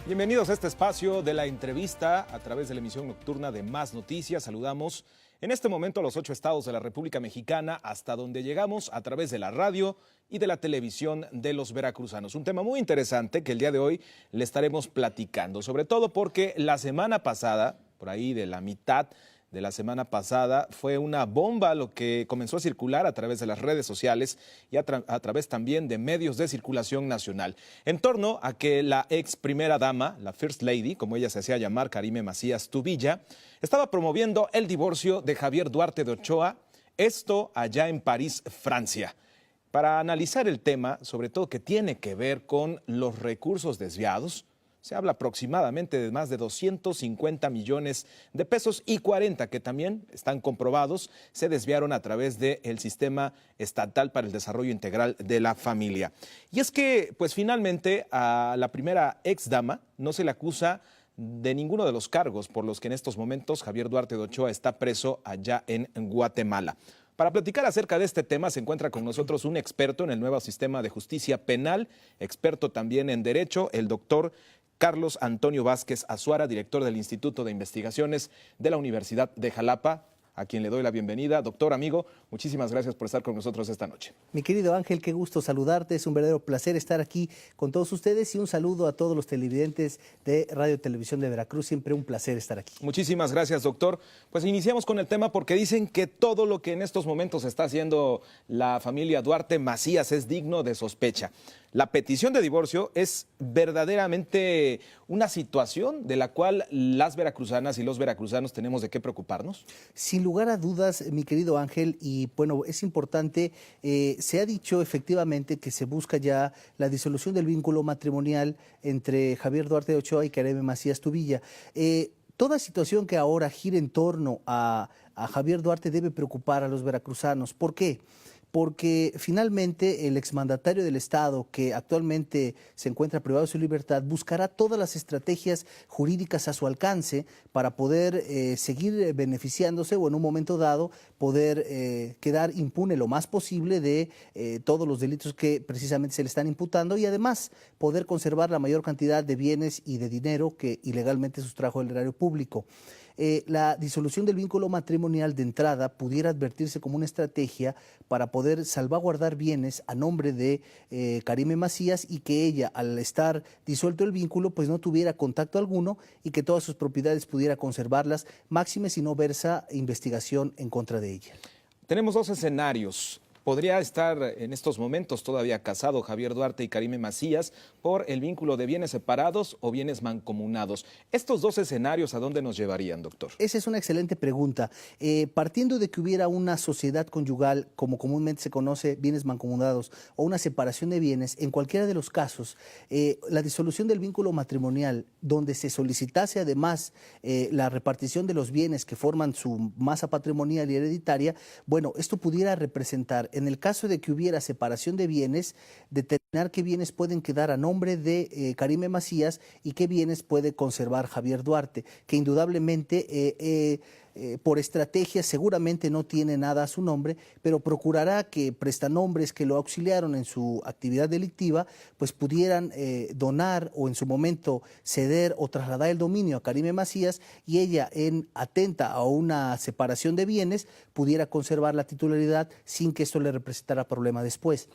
Bienvenidos a este espacio de la entrevista a través de la emisión nocturna de Más Noticias. Saludamos en este momento a los 8 estados de la República Mexicana, hasta donde llegamos a través de la radio y de la televisión de los veracruzanos. Un tema muy interesante que el día de hoy le estaremos platicando, sobre todo porque la semana pasada, por ahí de la mitad de la semana pasada, fue una bomba lo que comenzó a circular a través de las redes sociales y a través también de medios de circulación nacional, en torno a que la ex primera dama, la First Lady, como ella se hacía llamar, Karime Macías Tubilla, estaba promoviendo el divorcio de Javier Duarte de Ochoa, esto allá en París, Francia. Para analizar el tema, sobre todo que tiene que ver con los recursos desviados, se habla aproximadamente de más de 250 millones de pesos y 40 que también están comprobados, se desviaron a través del Sistema Estatal para el Desarrollo Integral de la Familia. Y es que, pues finalmente, a la primera exdama no se le acusa de ninguno de los cargos por los que en estos momentos Javier Duarte de Ochoa está preso allá en Guatemala. Para platicar acerca de este tema se encuentra con nosotros un experto en el nuevo sistema de justicia penal, experto también en derecho, el doctor Carlos Antonio Vázquez Azuara, director del Instituto de Investigaciones de la Universidad de Jalapa, a quien le doy la bienvenida. Doctor, amigo, muchísimas gracias por estar con nosotros esta noche. Mi querido Ángel, qué gusto saludarte, es un verdadero placer estar aquí con todos ustedes y un saludo a todos los televidentes de Radio y Televisión de Veracruz, siempre un placer estar aquí. Muchísimas gracias, doctor. Pues iniciamos con el tema porque dicen que todo lo que en estos momentos está haciendo la familia Duarte Macías es digno de sospecha. La petición de divorcio es verdaderamente una situación de la cual las veracruzanas y los veracruzanos tenemos de qué preocuparnos. Sin lugar a dudas, mi querido Ángel, y bueno, es importante, se ha dicho efectivamente que se busca ya la disolución del vínculo matrimonial entre Javier Duarte de Ochoa y Karime Macías Tubilla. Toda situación que ahora gira en torno a Javier Duarte debe preocupar a los veracruzanos. ¿Por qué? Porque finalmente el exmandatario del Estado, que actualmente se encuentra privado de su libertad, buscará todas las estrategias jurídicas a su alcance para poder seguir beneficiándose o en un momento dado poder quedar impune lo más posible de todos los delitos que precisamente se le están imputando y además poder conservar la mayor cantidad de bienes y de dinero que ilegalmente sustrajo del erario público. La disolución del vínculo matrimonial de entrada pudiera advertirse como una estrategia para poder salvaguardar bienes a nombre de Karime Macías y que ella, al estar disuelto el vínculo, pues no tuviera contacto alguno y que todas sus propiedades pudiera conservarlas, máxime si no versa investigación en contra de ella. Tenemos dos escenarios. Podría estar en estos momentos todavía casado Javier Duarte y Karime Macías por el vínculo de bienes separados o bienes mancomunados. ¿Estos dos escenarios a dónde nos llevarían, doctor? Esa es una excelente pregunta. Partiendo de que hubiera una sociedad conyugal, como comúnmente se conoce, bienes mancomunados, o una separación de bienes, en cualquiera de los casos, la disolución del vínculo matrimonial, donde se solicitase además la repartición de los bienes que forman su masa patrimonial y hereditaria, bueno, esto pudiera representar, en el caso de que hubiera separación de bienes, determinar qué bienes pueden quedar a nombre de Karime Macías y qué bienes puede conservar Javier Duarte, que indudablemente por estrategia seguramente no tiene nada a su nombre, pero procurará que prestanombres que lo auxiliaron en su actividad delictiva pues pudieran donar o en su momento ceder o trasladar el dominio a Karime Macías y ella, en atenta a una separación de bienes, pudiera conservar la titularidad sin que esto le representara problema después.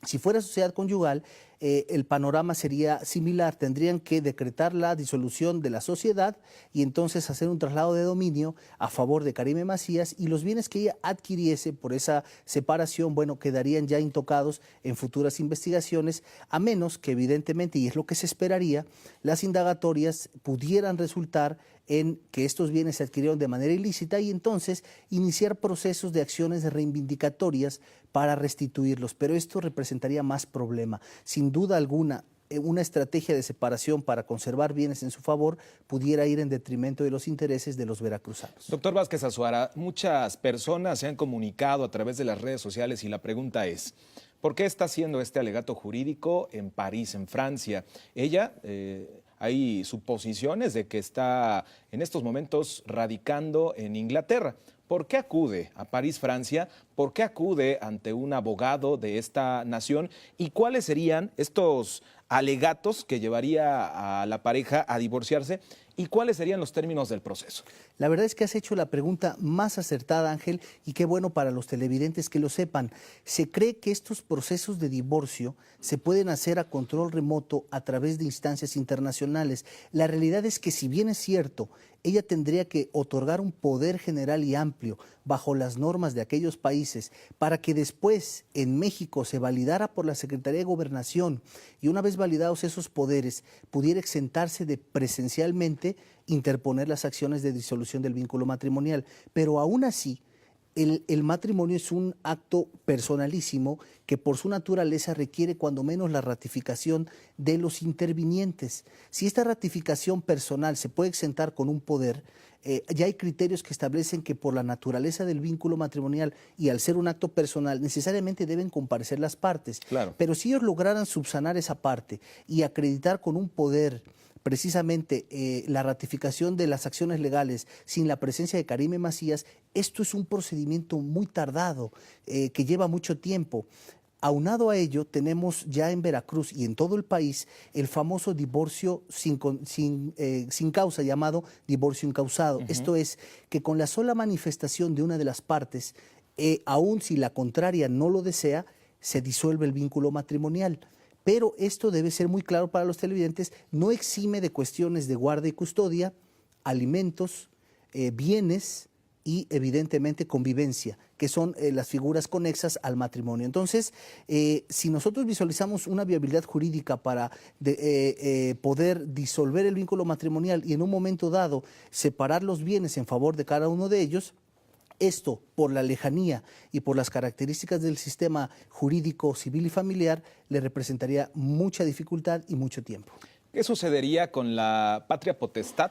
Si fuera sociedad conyugal, el panorama sería similar. Tendrían que decretar la disolución de la sociedad y entonces hacer un traslado de dominio a favor de Karime Macías y los bienes que ella adquiriese por esa separación, bueno, quedarían ya intocados en futuras investigaciones, a menos que evidentemente, y es lo que se esperaría, las indagatorias pudieran resultar en que estos bienes se adquirieron de manera ilícita y entonces iniciar procesos de acciones reivindicatorias para restituirlos. Pero esto representaría más problema. Sin duda alguna, una estrategia de separación para conservar bienes en su favor pudiera ir en detrimento de los intereses de los veracruzanos. Doctor Vázquez Azuara, muchas personas se han comunicado a través de las redes sociales y la pregunta es, ¿por qué está haciendo este alegato jurídico en París, en Francia? Ella, hay suposiciones de que está en estos momentos radicando en Inglaterra. ¿Por qué acude a París, Francia? ¿Por qué acude ante un abogado de esta nación? ¿Y cuáles serían estos alegatos que llevaría a la pareja a divorciarse y cuáles serían los términos del proceso. La verdad es que has hecho la pregunta más acertada, Ángel, y qué bueno para los televidentes que lo sepan. Se cree que estos procesos de divorcio se pueden hacer a control remoto a través de instancias internacionales. La realidad es que, si bien es cierto, ella tendría que otorgar un poder general y amplio bajo las normas de aquellos países para que después en México se validara por la Secretaría de Gobernación y una vez validados esos poderes pudiera exentarse de presencialmente interponer las acciones de disolución del vínculo matrimonial. Pero aún así, el matrimonio es un acto personalísimo que por su naturaleza requiere cuando menos la ratificación de los intervinientes. Si esta ratificación personal se puede exentar con un poder, ya hay criterios que establecen que por la naturaleza del vínculo matrimonial y al ser un acto personal, necesariamente deben comparecer las partes. Claro. Pero si ellos lograran subsanar esa parte y acreditar con un poder precisamente la ratificación de las acciones legales sin la presencia de Karime Macías, esto es un procedimiento muy tardado, que lleva mucho tiempo. Aunado a ello, tenemos ya en Veracruz y en todo el país el famoso divorcio sin causa, llamado divorcio incausado. Esto es que con la sola manifestación de una de las partes, aun si la contraria no lo desea, se disuelve el vínculo matrimonial. Pero esto debe ser muy claro para los televidentes, no exime de cuestiones de guarda y custodia, alimentos, bienes y evidentemente convivencia, que son las figuras conexas al matrimonio. Entonces, si nosotros visualizamos una viabilidad jurídica para poder disolver el vínculo matrimonial y en un momento dado separar los bienes en favor de cada uno de ellos, esto, por la lejanía y por las características del sistema jurídico, civil y familiar, le representaría mucha dificultad y mucho tiempo. ¿Qué sucedería con la patria potestad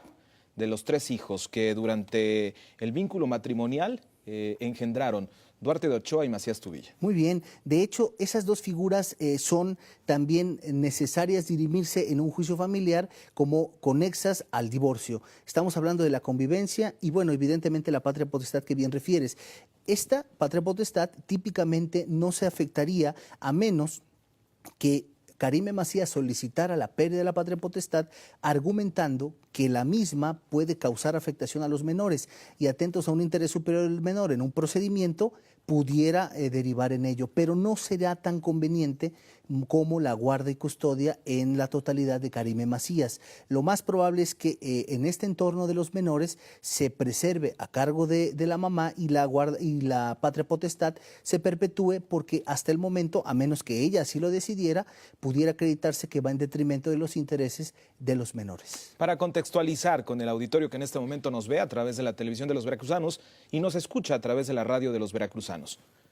de los 3 hijos que durante el vínculo matrimonial engendraron Duarte de Ochoa y Macías Tubilla? Muy bien. De hecho, esas dos figuras son también necesarias dirimirse en un juicio familiar como conexas al divorcio. Estamos hablando de la convivencia y, bueno, evidentemente la patria potestad que bien refieres. Esta patria potestad típicamente no se afectaría a menos que Karime Macías solicitara la pérdida de la patria potestad argumentando que la misma puede causar afectación a los menores y, atentos a un interés superior del menor en un procedimiento, pudiera derivar en ello, pero no será tan conveniente como la guarda y custodia en la totalidad de Karime Macías. Lo más probable es que en este entorno de los menores se preserve a cargo de la mamá y la guarda y la patria potestad se perpetúe porque hasta el momento, a menos que ella así lo decidiera, pudiera acreditarse que va en detrimento de los intereses de los menores. Para contextualizar con el auditorio que en este momento nos ve a través de la televisión de los veracruzanos y nos escucha a través de la radio de los veracruzanos.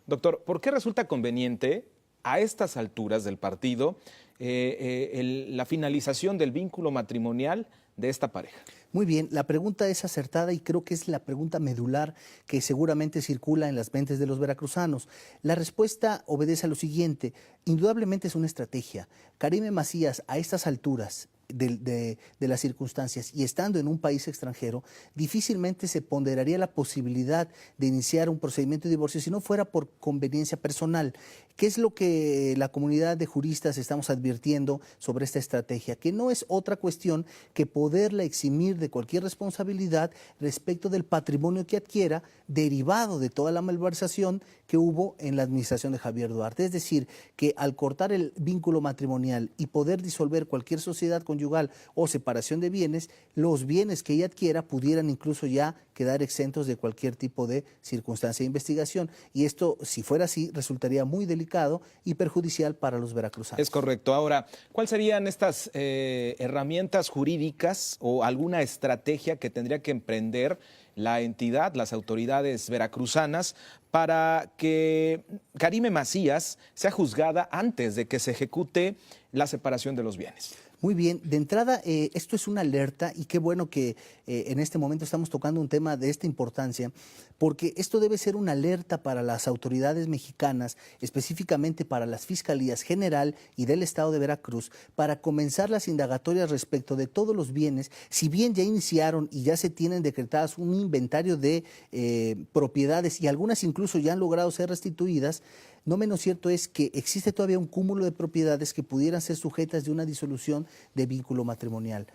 Doctor, ¿por qué resulta conveniente a estas alturas del partido la finalización del vínculo matrimonial de esta pareja? Muy bien, la pregunta es acertada y creo que es la pregunta medular que seguramente circula en las mentes de los veracruzanos. La respuesta obedece a lo siguiente: indudablemente es una estrategia. Karime Macías, a estas alturas de las circunstancias y estando en un país extranjero, difícilmente se ponderaría la posibilidad de iniciar un procedimiento de divorcio si no fuera por conveniencia personal. ¿Qué es lo que la comunidad de juristas estamos advirtiendo sobre esta estrategia? Que no es otra cuestión que poderla eximir de cualquier responsabilidad respecto del patrimonio que adquiera derivado de toda la malversación que hubo en la administración de Javier Duarte. Es decir, que al cortar el vínculo matrimonial y poder disolver cualquier sociedad conyugal o separación de bienes, los bienes que ella adquiera pudieran incluso ya quedar exentos de cualquier tipo de circunstancia de investigación. Y esto, si fuera así, resultaría muy delicado y perjudicial para los veracruzanos. Es correcto. Ahora, ¿cuáles serían estas herramientas jurídicas o alguna estrategia que tendría que emprender la entidad, las autoridades veracruzanas, para que Karime Macías sea juzgada antes de que se ejecute la separación de los bienes? Muy bien, de entrada, esto es una alerta y qué bueno que en este momento estamos tocando un tema de esta importancia, porque esto debe ser una alerta para las autoridades mexicanas, específicamente para las Fiscalías General y del Estado de Veracruz, para comenzar las indagatorias respecto de todos los bienes, si bien ya iniciaron y ya se tienen decretadas un inventario de propiedades y algunas incluso ya han logrado ser restituidas. No menos cierto es que existe todavía un cúmulo de propiedades que pudieran ser sujetas de una disolución de vínculo matrimonial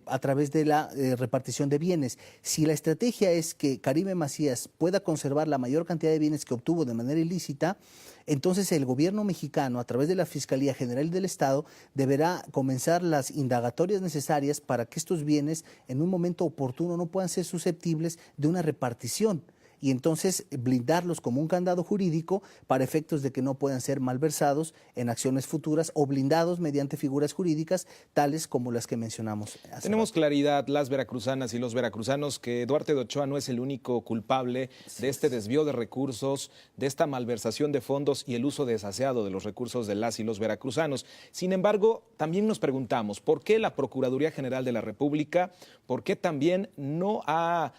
a través de la repartición de bienes. Si la estrategia es que Karime Macías pueda conservar la mayor cantidad de bienes que obtuvo de manera ilícita, entonces el gobierno mexicano, a través de la Fiscalía General del Estado, deberá comenzar las indagatorias necesarias para que estos bienes en un momento oportuno no puedan ser susceptibles de una repartición, y entonces blindarlos como un candado jurídico para efectos de que no puedan ser malversados en acciones futuras o blindados mediante figuras jurídicas tales como las que mencionamos. Tenemos claridad las veracruzanas y los veracruzanos que Duarte de Ochoa no es el único culpable de este desvío de recursos, de esta malversación de fondos y el uso desaseado de los recursos de las y los veracruzanos. Sin embargo, también nos preguntamos por qué la Procuraduría General de la República, por qué también no ha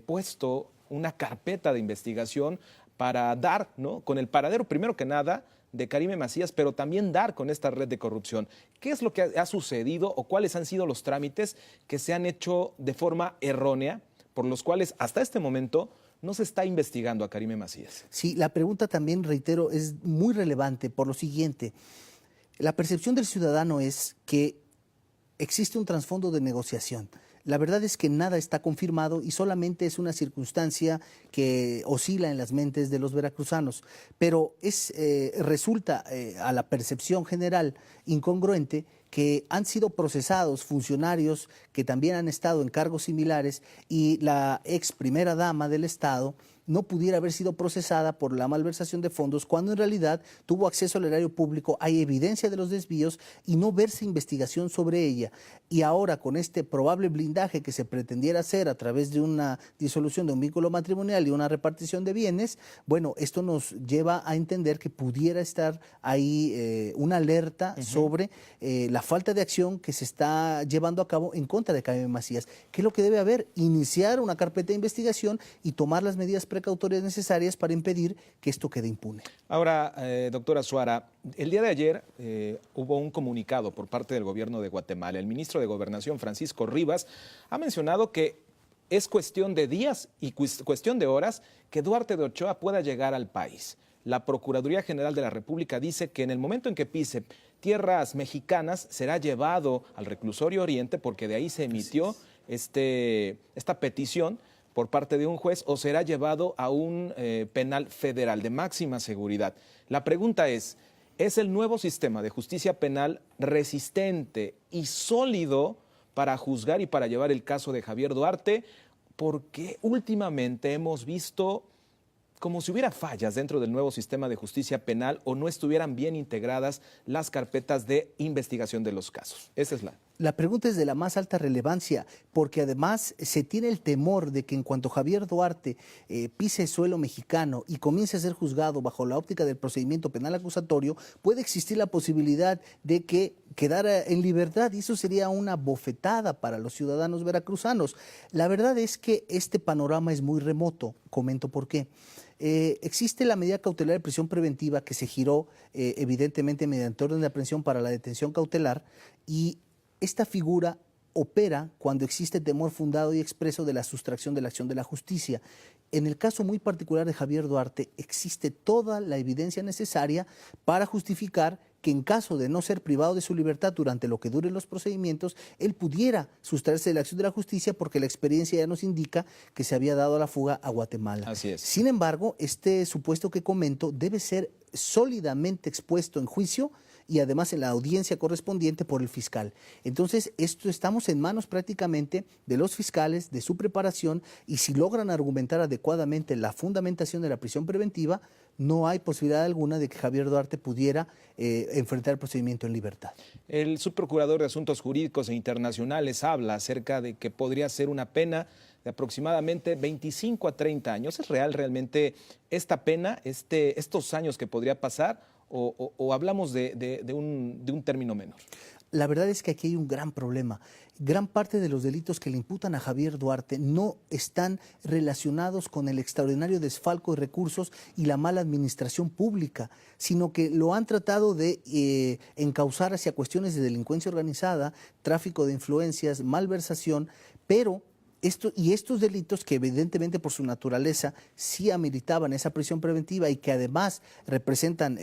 puesto una carpeta de investigación para dar, ¿no?, con el paradero, primero que nada, de Karime Macías, pero también dar con esta red de corrupción. ¿Qué es lo que ha sucedido o cuáles han sido los trámites que se han hecho de forma errónea, por los cuales hasta este momento no se está investigando a Karime Macías? Sí, la pregunta también, reitero, es muy relevante por lo siguiente. La percepción del ciudadano es que existe un trasfondo de negociación. La verdad es que nada está confirmado y solamente es una circunstancia que oscila en las mentes de los veracruzanos, pero resulta a la percepción general incongruente que han sido procesados funcionarios que también han estado en cargos similares y la ex primera dama del Estado no pudiera haber sido procesada por la malversación de fondos cuando en realidad tuvo acceso al erario público, hay evidencia de los desvíos y no verse investigación sobre ella. Y ahora con este probable blindaje que se pretendiera hacer a través de una disolución de un vínculo matrimonial y una repartición de bienes, bueno, esto nos lleva a entender que pudiera estar ahí una alerta sobre la falta de acción que se está llevando a cabo en contra de Karime Macías. ¿Qué es lo que debe haber? Iniciar una carpeta de investigación y tomar las medidas precautorias necesarias para impedir que esto quede impune. Ahora, doctora Suara, el día de ayer hubo un comunicado por parte del gobierno de Guatemala. El ministro de Gobernación, Francisco Rivas, ha mencionado que es cuestión de días y cuestión de horas que Duarte de Ochoa pueda llegar al país. La Procuraduría General de la República dice que en el momento en que pise tierras mexicanas será llevado al reclusorio Oriente porque de ahí se emitió esta petición por parte de un juez o será llevado a un penal federal de máxima seguridad. La pregunta ¿es el nuevo sistema de justicia penal resistente y sólido para juzgar y para llevar el caso de Javier Duarte? Porque últimamente hemos visto como si hubiera fallas dentro del nuevo sistema de justicia penal o no estuvieran bien integradas las carpetas de investigación de los casos. Esa es La pregunta es de la más alta relevancia, porque además se tiene el temor de que en cuanto Javier Duarte pise suelo mexicano y comience a ser juzgado bajo la óptica del procedimiento penal acusatorio, puede existir la posibilidad de que quedara en libertad y eso sería una bofetada para los ciudadanos veracruzanos. La verdad es que este panorama es muy remoto, comento por qué. Existe la medida cautelar de prisión preventiva que se giró evidentemente mediante orden de aprehensión para la detención cautelar y esta figura opera cuando existe temor fundado y expreso de la sustracción de la acción de la justicia. En el caso muy particular de Javier Duarte existe toda la evidencia necesaria para justificar que en caso de no ser privado de su libertad durante lo que duren los procedimientos, él pudiera sustraerse de la acción de la justicia porque la experiencia ya nos indica que se había dado la fuga a Guatemala. Así es. Sin embargo, este supuesto que comento debe ser sólidamente expuesto en juicio y además en la audiencia correspondiente por el fiscal. Entonces, estamos en manos prácticamente de los fiscales, de su preparación, y si logran argumentar adecuadamente la fundamentación de la prisión preventiva, no hay posibilidad alguna de que Javier Duarte pudiera enfrentar el procedimiento en libertad. El subprocurador de Asuntos Jurídicos e Internacionales habla acerca de que podría ser una pena de aproximadamente 25 a 30 años. ¿Es real realmente esta pena, estos años que podría pasar? ¿O hablamos de un término menor? la verdad es que aquí hay un gran problema. Gran parte de los delitos que le imputan a Javier Duarte no están relacionados con el extraordinario desfalco de recursos y la mala administración pública, sino que lo han tratado de encauzar hacia cuestiones de delincuencia organizada, tráfico de influencias, malversación, pero estos delitos que evidentemente por su naturaleza sí ameritaban esa prisión preventiva y que además representan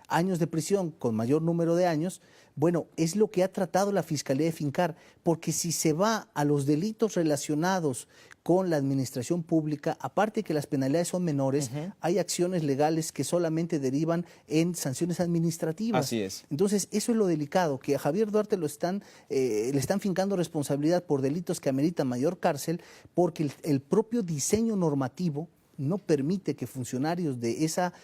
años de prisión con mayor número de años, bueno, es lo que ha tratado la Fiscalía de fincar, porque si se va a los delitos relacionados con la administración pública, aparte que las penalidades son menores, hay acciones legales que solamente derivan en sanciones administrativas. Así es. Entonces, eso es lo delicado, que a Javier Duarte le están fincando responsabilidad por delitos que ameritan mayor cárcel, porque el propio diseño normativo no permite que funcionarios de esa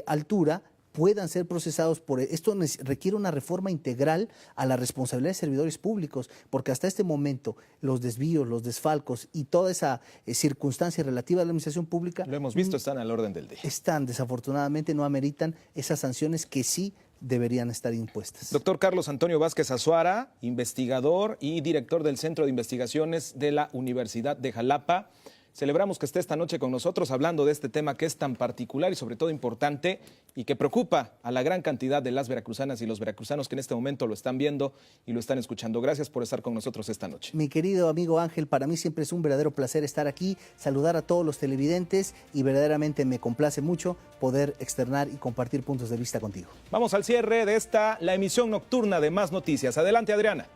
altura puedan ser procesados por esto. Requiere una reforma integral a la responsabilidad de servidores públicos, porque hasta este momento los desvíos, los desfalcos y toda esa circunstancia relativa a la administración pública, lo hemos visto, están al orden del día. Desafortunadamente no ameritan esas sanciones que sí deberían estar impuestas. Doctor Carlos Antonio Vázquez Azuara, investigador y director del Centro de Investigaciones de la Universidad de Jalapa. Celebramos que esté esta noche con nosotros hablando de este tema que es tan particular y sobre todo importante y que preocupa a la gran cantidad de las veracruzanas y los veracruzanos que en este momento lo están viendo y lo están escuchando. Gracias por estar con nosotros esta noche. Mi querido amigo Ángel, para mí siempre es un verdadero placer estar aquí, saludar a todos los televidentes y verdaderamente me complace mucho poder externar y compartir puntos de vista contigo. Vamos al cierre de la emisión nocturna de Más Noticias. Adelante, Adriana.